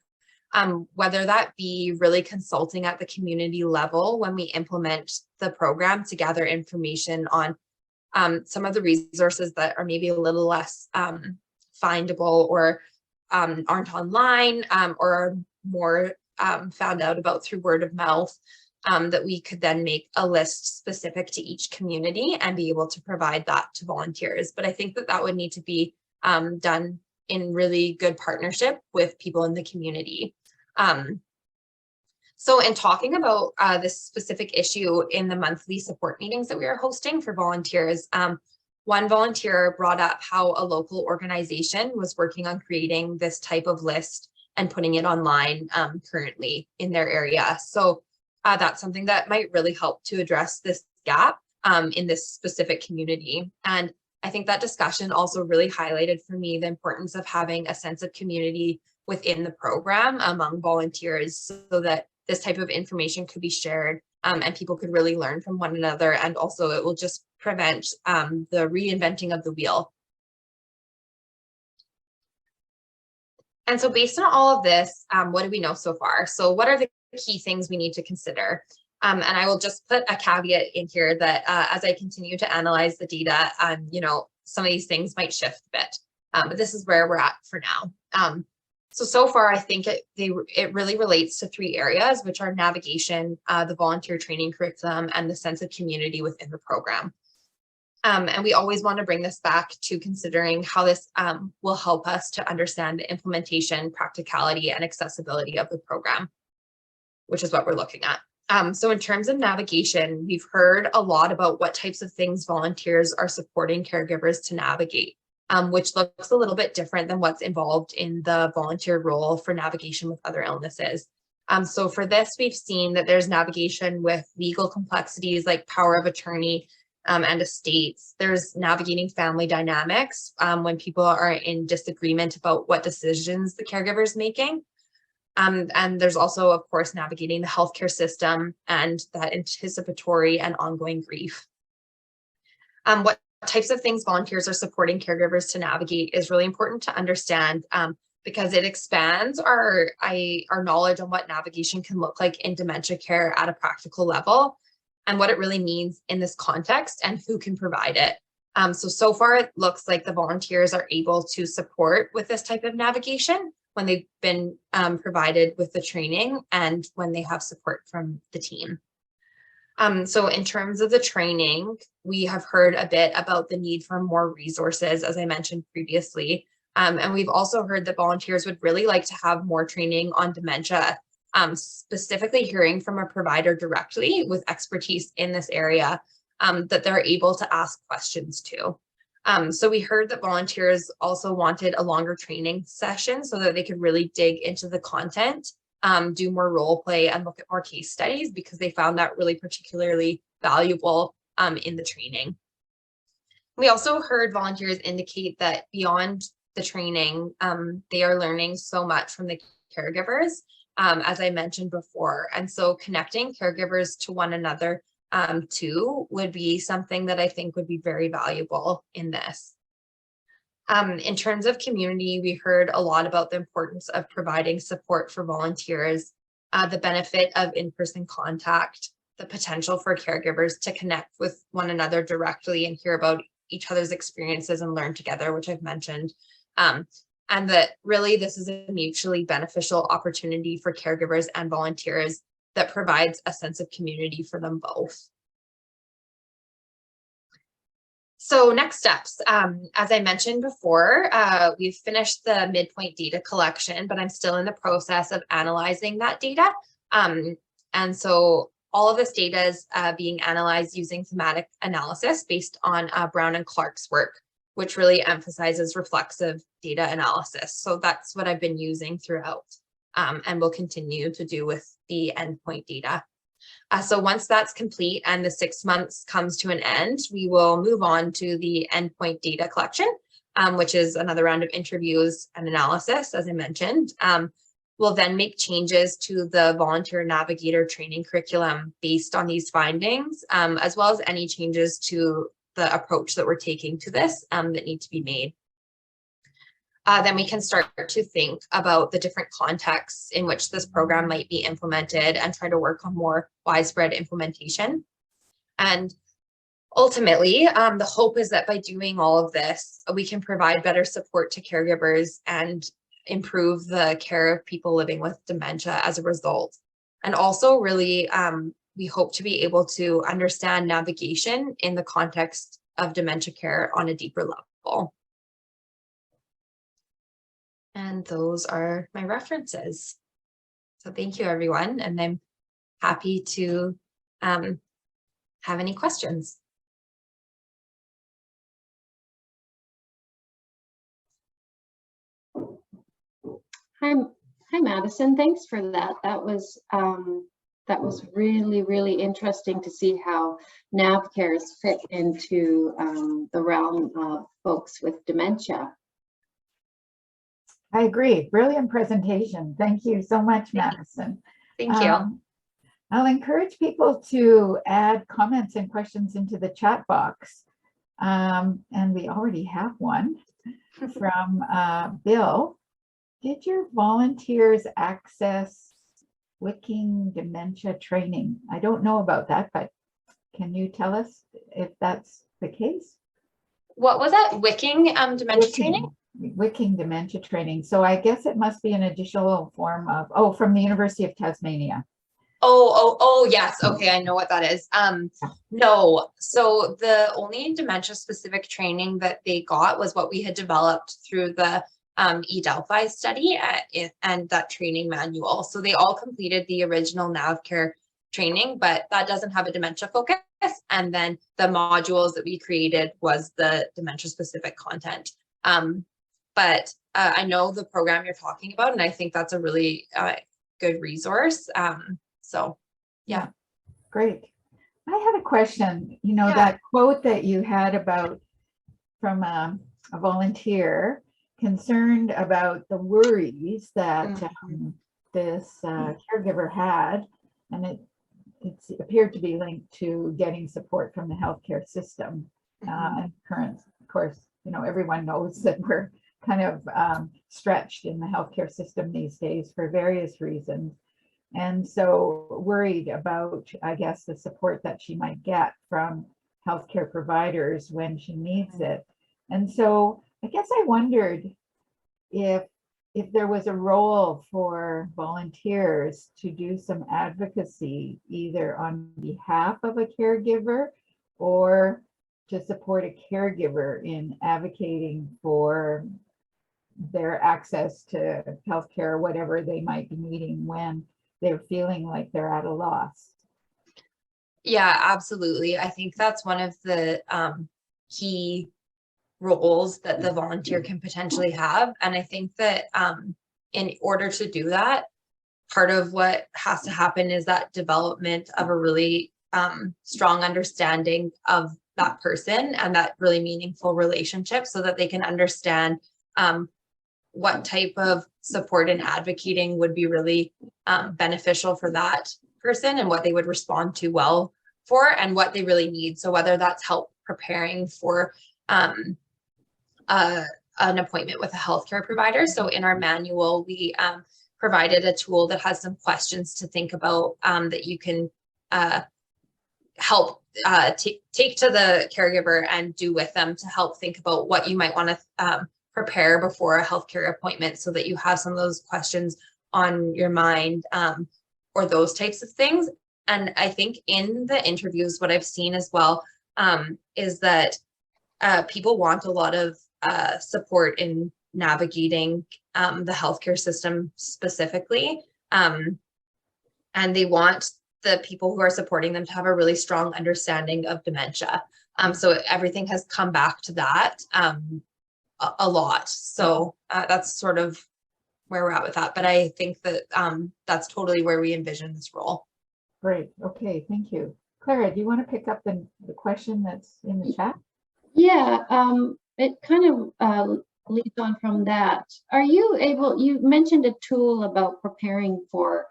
whether that be really consulting at the community level when we implement the program to gather information on some of the resources that are maybe a little less findable or aren't online or are more found out about through word of mouth, that we could then make a list specific to each community and be able to provide that to volunteers. But I think that that would need to be done in really good partnership with people in the community. So in talking about this specific issue in the monthly support meetings that we are hosting for volunteers, one volunteer brought up how a local organization was working on creating this type of list and putting it online currently in their area. So that's something that might really help to address this gap in this specific community. And I think that discussion also really highlighted for me the importance of having a sense of community within the program among volunteers so that this type of information could be shared and people could really learn from one another. And also it will just prevent the reinventing of the wheel. And so based on all of this, what do we know so far? So what are the key things we need to consider? And I will just put a caveat in here that as I continue to analyze the data, some of these things might shift a bit, but this is where we're at for now. So far, I think it really relates to three areas, which are navigation, the volunteer training curriculum, and the sense of community within the program. And we always want to bring this back to considering how this will help us to understand the implementation, practicality, and accessibility of the program, which is what we're looking at. So in terms of navigation, we've heard a lot about what types of things volunteers are supporting caregivers to navigate, which looks a little bit different than what's involved in the volunteer role for navigation with other illnesses. So for this, we've seen that there's navigation with legal complexities like power of attorney and estates. There's navigating family dynamics when people are in disagreement about what decisions the caregiver is making. And there's also, of course, navigating the healthcare system and that anticipatory and ongoing grief. What types of things volunteers are supporting caregivers to navigate is really important to understand because it expands our knowledge on what navigation can look like in dementia care at a practical level and what it really means in this context and who can provide it. So far, it looks like the volunteers are able to support with this type of navigation when they've been provided with the training and when they have support from the team. So in terms of the training, we have heard a bit about the need for more resources, as I mentioned previously. And we've also heard that volunteers would really like to have more training on dementia, specifically hearing from a provider directly with expertise in this area that they're able to ask questions to. So we heard that volunteers also wanted a longer training session so that they could really dig into the content, do more role play and look at more case studies because they found that really particularly valuable in the training. We also heard volunteers indicate that beyond the training, they are learning so much from the caregivers, as I mentioned before. And so connecting caregivers to one another too would be something that I think would be very valuable in this. In terms of community, we heard a lot about the importance of providing support for volunteers, the benefit of in-person contact, the potential for caregivers to connect with one another directly and hear about each other's experiences and learn together, which I've mentioned. And that really this is a mutually beneficial opportunity for caregivers and volunteers that provides a sense of community for them both. So next steps, as I mentioned before, we've finished the midpoint data collection, but I'm still in the process of analyzing that data. And so all of this data is being analyzed using thematic analysis based on Brown and Clark's work, which really emphasizes reflexive data analysis. So that's what I've been using throughout and will continue to do with the endpoint data. So once that's complete and the 6 months comes to an end, we will move on to the endpoint data collection, which is another round of interviews and analysis, as I mentioned. we'll then make changes to the volunteer navigator training curriculum based on these findings, as well as any changes to the approach that we're taking to this that need to be made. Then we can start to think about the different contexts in which this program might be implemented and try to work on more widespread implementation. And ultimately, the hope is that by doing all of this, we can provide better support to caregivers and improve the care of people living with dementia as a result. And also really, we hope to be able to understand navigation in the context of dementia care on a deeper level. And those are my references. So thank you, everyone. And I'm happy to have any questions. Hi, Madison. Thanks for that. That was really, really interesting to see how Nav-CARE is fit into the realm of folks with dementia. I agree. Brilliant presentation. Thank you so much, Madison. Thank you. I'll encourage people to add comments and questions into the chat box. And we already have one from Bill. Did your volunteers access Wicking dementia training? I don't know about that, but can you tell us if that's the case? What was that? Wicking dementia training? Wicking dementia training. So I guess it must be an additional form of, from the University of Tasmania. Oh, yes. Okay, I know what that is. No, so the only dementia specific training that they got was what we had developed through the e-Delphi study and that training manual. So they all completed the original Nav-CARE training, but that doesn't have a dementia focus. And then the modules that we created was the dementia specific content. But I know the program you're talking about, and I think that's a really good resource. So, yeah. Great. I had a question, that quote that you had about from a volunteer concerned about the worries that this caregiver had, and it appeared to be linked to getting support from the healthcare system. And current, of course, everyone knows that we're kind of stretched in the healthcare system these days for various reasons. And so worried about, I guess, the support that she might get from healthcare providers when she needs it. And so I guess I wondered if there was a role for volunteers to do some advocacy, either on behalf of a caregiver or to support a caregiver in advocating for their access to healthcare, whatever they might be needing when they're feeling like they're at a loss. Yeah, absolutely. I think that's one of the key roles that the volunteer can potentially have. And I think that in order to do that, part of what has to happen is that development of a really strong understanding of that person and that really meaningful relationship so that they can understand what type of support and advocating would be really beneficial for that person and what they would respond to well for and what they really need. So whether that's help preparing for an appointment with a healthcare provider. So in our manual, we provided a tool that has some questions to think about that you can help take to the caregiver and do with them to help think about what you might want to prepare before a healthcare appointment so that you have some of those questions on your mind or those types of things. And I think in the interviews, what I've seen as well is that people want a lot of support in navigating the healthcare system specifically. And they want the people who are supporting them to have a really strong understanding of dementia. So everything has come back to that a lot. So that's sort of where we're at with that. But I think that that's totally where we envision this role. Great. Okay. Thank you. Clara, do you want to pick up the question that's in the chat? Yeah, it kind of leads on from that. Are you able, you mentioned a tool about preparing for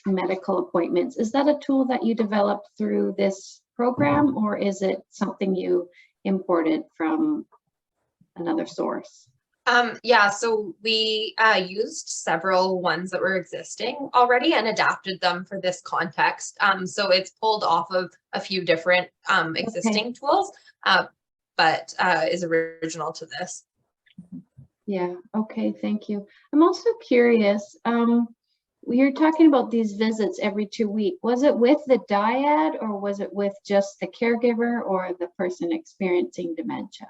medical appointments. Is that a tool that you developed through this program, or is it something you imported from another source? Yeah, so we used several ones that were existing already and adapted them for this context. So it's pulled off of a few different existing tools, but is original to this. Yeah, okay, thank you. I'm also curious, you're talking about these visits every 2 weeks. Was it with the dyad, or was it with just the caregiver or the person experiencing dementia?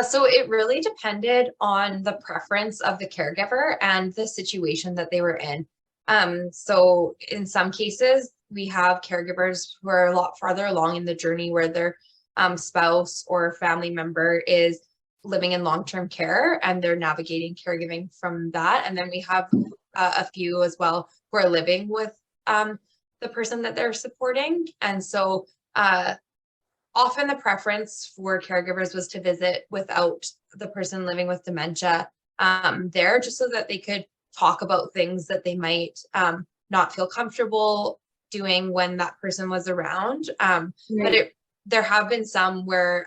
So it really depended on the preference of the caregiver and the situation that they were in. So in some cases, we have caregivers who are a lot farther along in the journey where their spouse or family member is living in long-term care and they're navigating caregiving from that. And then we have a few as well who are living with the person that they're supporting. And so often the preference for caregivers was to visit without the person living with dementia there, just so that they could talk about things that they might not feel comfortable doing when that person was around. But there have been some where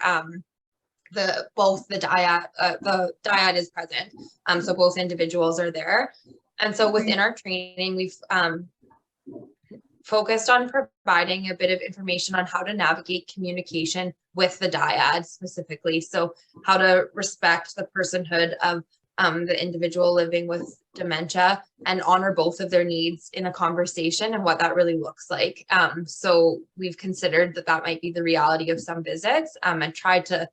both the dyad is present, so both individuals are there. And so within our training, we've focused on providing a bit of information on how to navigate communication with the dyad specifically. So how to respect the personhood of the individual living with dementia and honor both of their needs in a conversation and what that really looks like. So we've considered that that might be the reality of some visits and tried to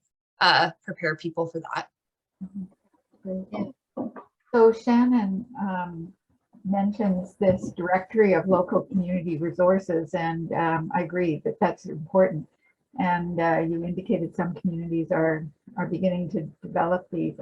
prepare people for that. So Shannon mentions this directory of local community resources, and I agree that that's important. And you indicated some communities are beginning to develop these.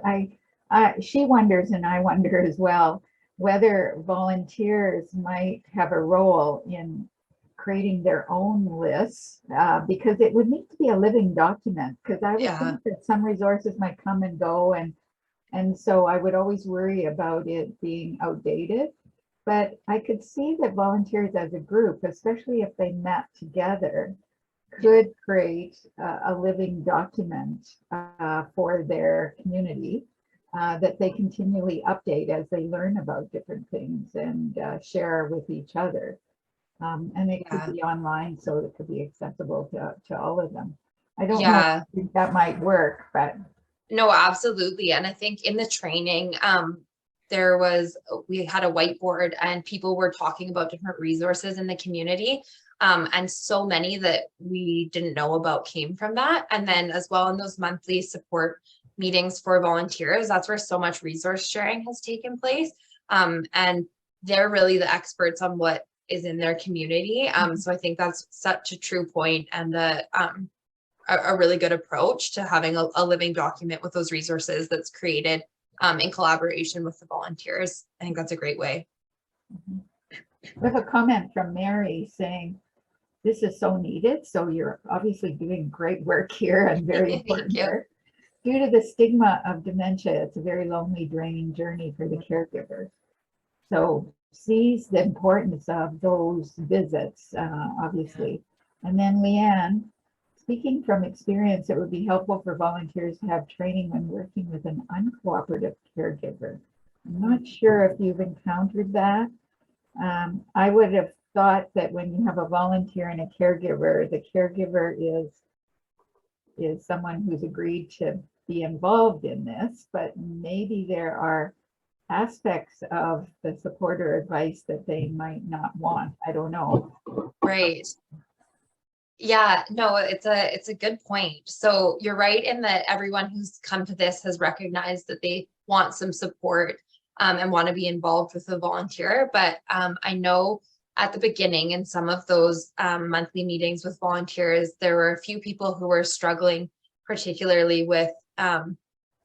She wonders, and I wonder as well, whether volunteers might have a role in creating their own lists, because it would need to be a living document, because I would think that some resources might come and go, and so I would always worry about it being outdated. But I could see that volunteers as a group, especially if they met together, could create a living document for their community that they continually update as they learn about different things and share with each other. And it could be online, so it could be accessible to all of them. I don't know if that might work, but. No, absolutely. And I think in the training, we had a whiteboard and people were talking about different resources in the community. And so many that we didn't know about came from that. And then as well in those monthly support meetings for volunteers, that's where so much resource sharing has taken place. And they're really the experts on what is in their community. So I think that's such a true point and a really good approach to having a living document with those resources that's created in collaboration with the volunteers. I think that's a great way. We have a comment from Mary saying, this is so needed. So you're obviously doing great work here and very important work. Due to the stigma of dementia, it's a very lonely, draining journey for the caregivers. So sees the importance of those visits, obviously. And then Leanne, speaking from experience, it would be helpful for volunteers to have training when working with an uncooperative caregiver. I'm not sure if you've encountered that. I would have thought that when you have a volunteer and a caregiver, the caregiver is someone who's agreed to be involved in this, but maybe there are aspects of the support or advice that they might not want. I don't know. Right. Yeah, no, it's a good point. So you're right in that everyone who's come to this has recognized that they want some support and want to be involved with a volunteer. But I know at the beginning in some of those monthly meetings with volunteers, there were a few people who were struggling, particularly with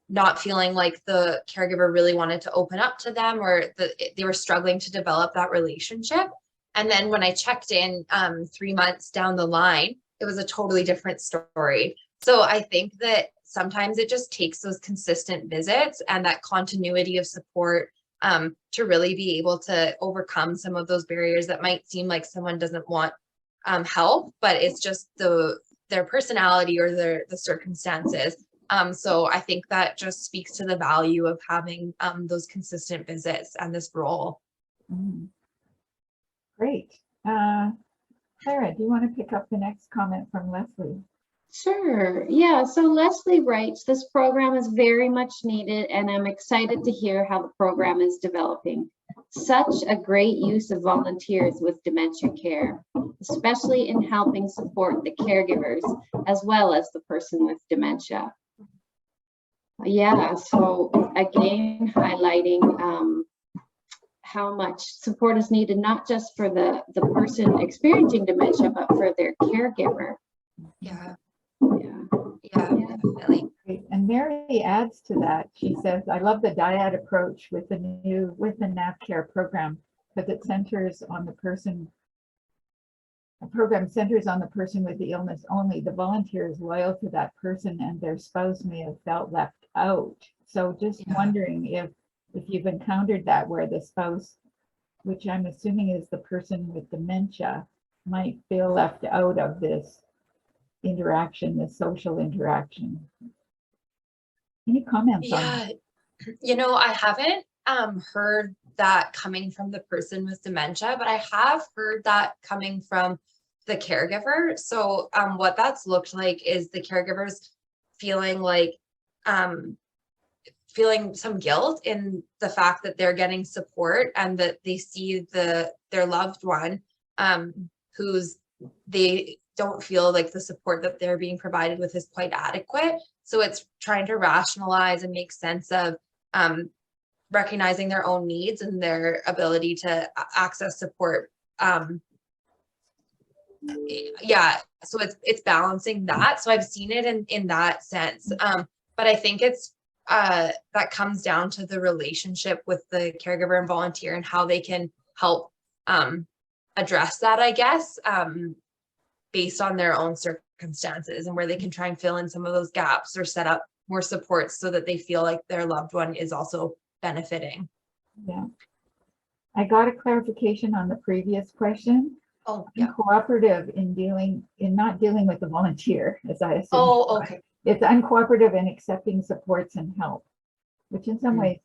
not feeling like the caregiver really wanted to open up to them, or they were struggling to develop that relationship. And then when I checked in 3 months down the line, it was a totally different story. So I think that sometimes it just takes those consistent visits and that continuity of support to really be able to overcome some of those barriers that might seem like someone doesn't want help, but it's just their personality or the circumstances. So I think that just speaks to the value of having those consistent visits and this role. Great. Clara, do you want to pick up the next comment from Leslie? Sure. Yeah. So Leslie writes, this program is very much needed, and I'm excited to hear how the program is developing. Such a great use of volunteers with dementia care, especially in helping support the caregivers as well as the person with dementia. Yeah. So again, highlighting how much support is needed, not just for the person experiencing dementia, but for their caregiver. Yeah. Yeah. Yeah, definitely. Great. And Mary adds to that. She says, I love the dyad approach with the Nav-CARE program, because it centers on the person. The program centers on the person with the illness only. The volunteer is loyal to that person, and their spouse may have felt left out. So just wondering if you've encountered that, where the spouse, which I'm assuming is the person with dementia, might feel left out of this interaction, this social interaction. Any comments on that? You know, I haven't heard that coming from the person with dementia, but I have heard that coming from the caregiver. So what that's looked like is the caregivers feeling like feeling some guilt in the fact that they're getting support and that they see their loved one they don't feel like the support that they're being provided with is quite adequate. So it's trying to rationalize and make sense of recognizing their own needs and their ability to access support. Yeah, so it's balancing that. So I've seen it in that sense. But I think it's that comes down to the relationship with the caregiver and volunteer and how they can help address that, I guess, based on their own circumstances, and where they can try and fill in some of those gaps or set up more supports so that they feel like their loved one is also benefiting. Yeah. I got a clarification on the previous question. Oh, yeah. Uncooperative in not dealing with the volunteer, as I assume. Oh, okay. It's uncooperative in accepting supports and help, which in some ways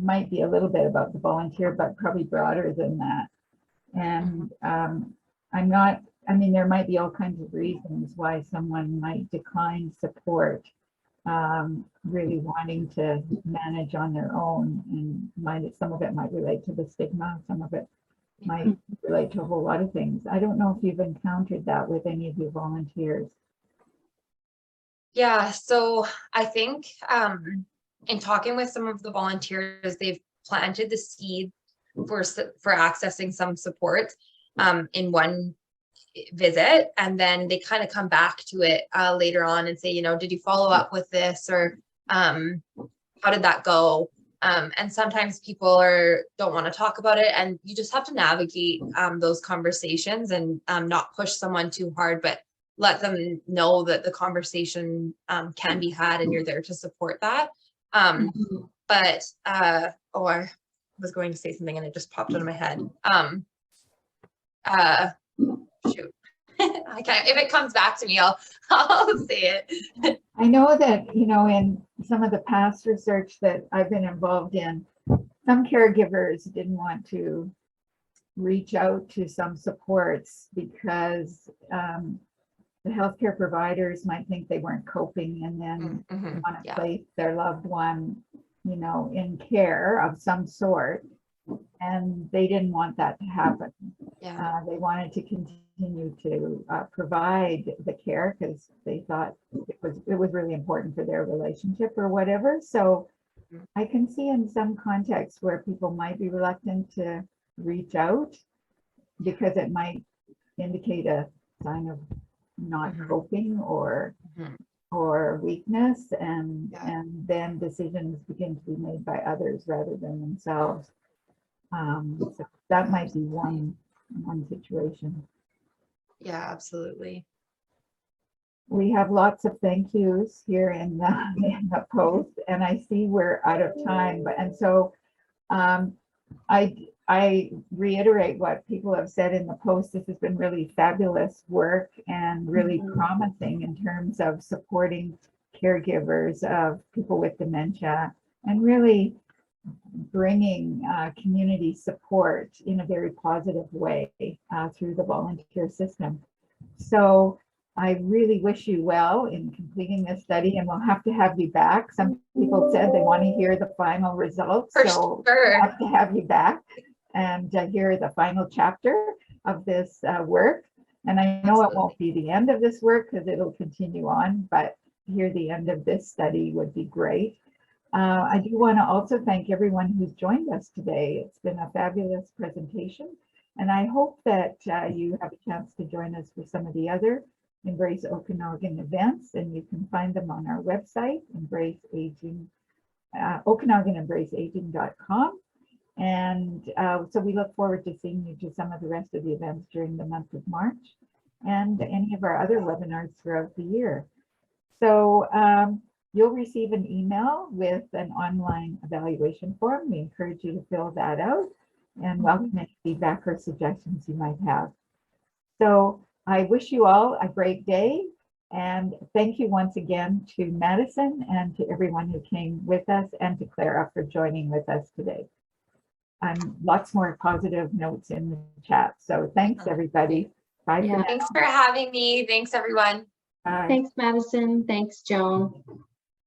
might be a little bit about the volunteer, but probably broader than that. And there might be all kinds of reasons why someone might decline support, really wanting to manage on their own, and some of it might relate to the stigma, some of it might relate to a whole lot of things. I don't know if you've encountered that with any of your volunteers. Yeah, so I think in talking with some of the volunteers, they've planted the seed for accessing some support in one visit, and then they kind of come back to it later on and say, did you follow up with this, or how did that go? And sometimes people don't want to talk about it, and you just have to navigate those conversations and not push someone too hard, but let them know that the conversation can be had and you're there to support that. But I was going to say something and it just popped out of my head. Shoot. I can't, if it comes back to me, I'll say it. I know that, in some of the past research that I've been involved in, some caregivers didn't want to reach out to some supports because the healthcare providers might think they weren't coping, and then want to place their loved one, in care of some sort. And they didn't want that to happen. Yeah. They wanted to continue to provide the care because they thought it was really important for their relationship or whatever. So I can see in some contexts where people might be reluctant to reach out because it might indicate a sign of not coping or weakness, and then decisions begin to be made by others rather than themselves. So that might be one situation. Yeah, absolutely. we have lots of thank yous here in the post, and I see we're out of time, and so I reiterate what people have said in the post. This has been really fabulous work and really promising in terms of supporting caregivers of people with dementia and really bringing community support in a very positive way through the volunteer system. So I really wish you well in completing this study, and we'll have to have you back. Some people said they want to hear the final results, so we'll have to have you back and hear the final chapter of this work. And I know it won't be the end of this work because it'll continue on, but to hear the end of this study would be great. I do want to also thank everyone who's joined us today. It's been a fabulous presentation, and I hope that you have a chance to join us for some of the other Embrace Okanagan events, and you can find them on our website, Embrace Aging, OkanaganEmbraceAging.com. And so we look forward to seeing you to some of the rest of the events during the month of March and any of our other webinars throughout the year. So you'll receive an email with an online evaluation form. We encourage you to fill that out and welcome any feedback or suggestions you might have. So I wish you all a great day, and thank you once again to Madison and to everyone who came with us, and to Clara for joining with us today. Lots more positive notes in the chat. So thanks everybody. Bye. Yeah. Thanks for having me. Thanks everyone. Bye. Thanks, Madison. Thanks, Joan.